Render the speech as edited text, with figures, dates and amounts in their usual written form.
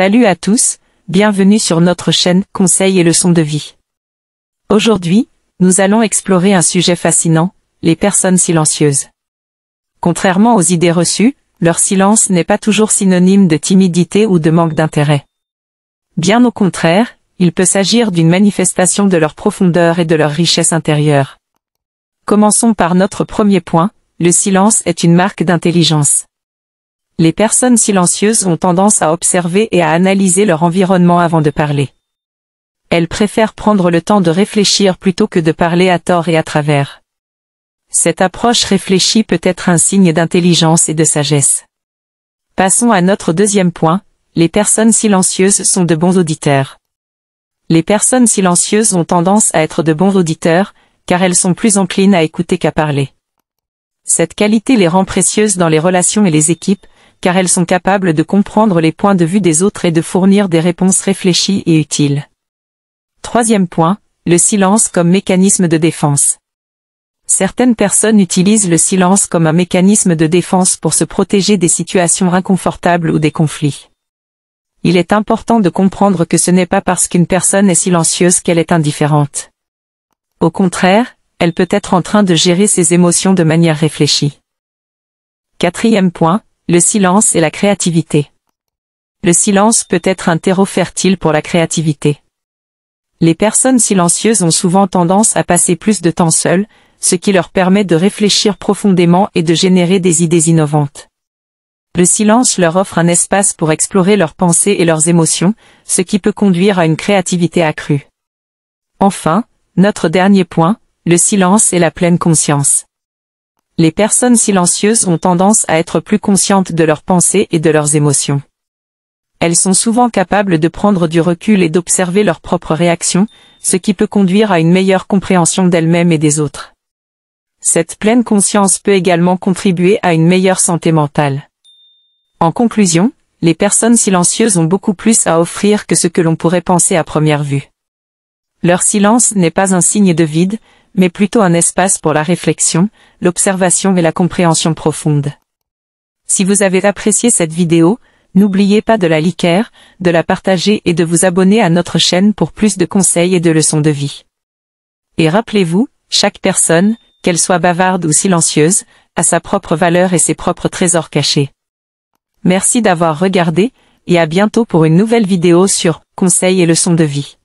Salut à tous, bienvenue sur notre chaîne Conseils et leçons de vie. Aujourd'hui, nous allons explorer un sujet fascinant, les personnes silencieuses. Contrairement aux idées reçues, leur silence n'est pas toujours synonyme de timidité ou de manque d'intérêt. Bien au contraire, il peut s'agir d'une manifestation de leur profondeur et de leur richesse intérieure. Commençons par notre premier point, le silence est une marque d'intelligence. Les personnes silencieuses ont tendance à observer et à analyser leur environnement avant de parler. Elles préfèrent prendre le temps de réfléchir plutôt que de parler à tort et à travers. Cette approche réfléchie peut être un signe d'intelligence et de sagesse. Passons à notre deuxième point, les personnes silencieuses sont de bons auditeurs. Les personnes silencieuses ont tendance à être de bons auditeurs, car elles sont plus enclines à écouter qu'à parler. Cette qualité les rend précieuses dans les relations et les équipes, car elles sont capables de comprendre les points de vue des autres et de fournir des réponses réfléchies et utiles. Troisième point, le silence comme mécanisme de défense. Certaines personnes utilisent le silence comme un mécanisme de défense pour se protéger des situations inconfortables ou des conflits. Il est important de comprendre que ce n'est pas parce qu'une personne est silencieuse qu'elle est indifférente. Au contraire, elle peut être en train de gérer ses émotions de manière réfléchie. Quatrième point, le silence et la créativité. Le silence peut être un terreau fertile pour la créativité. Les personnes silencieuses ont souvent tendance à passer plus de temps seules, ce qui leur permet de réfléchir profondément et de générer des idées innovantes. Le silence leur offre un espace pour explorer leurs pensées et leurs émotions, ce qui peut conduire à une créativité accrue. Enfin, notre dernier point, le silence et la pleine conscience. Les personnes silencieuses ont tendance à être plus conscientes de leurs pensées et de leurs émotions. Elles sont souvent capables de prendre du recul et d'observer leurs propres réactions, ce qui peut conduire à une meilleure compréhension d'elles-mêmes et des autres. Cette pleine conscience peut également contribuer à une meilleure santé mentale. En conclusion, les personnes silencieuses ont beaucoup plus à offrir que ce que l'on pourrait penser à première vue. Leur silence n'est pas un signe de vide, mais plutôt un espace pour la réflexion, l'observation et la compréhension profonde. Si vous avez apprécié cette vidéo, n'oubliez pas de la liker, de la partager et de vous abonner à notre chaîne pour plus de conseils et de leçons de vie. Et rappelez-vous, chaque personne, qu'elle soit bavarde ou silencieuse, a sa propre valeur et ses propres trésors cachés. Merci d'avoir regardé, et à bientôt pour une nouvelle vidéo sur Conseils et leçons de vie.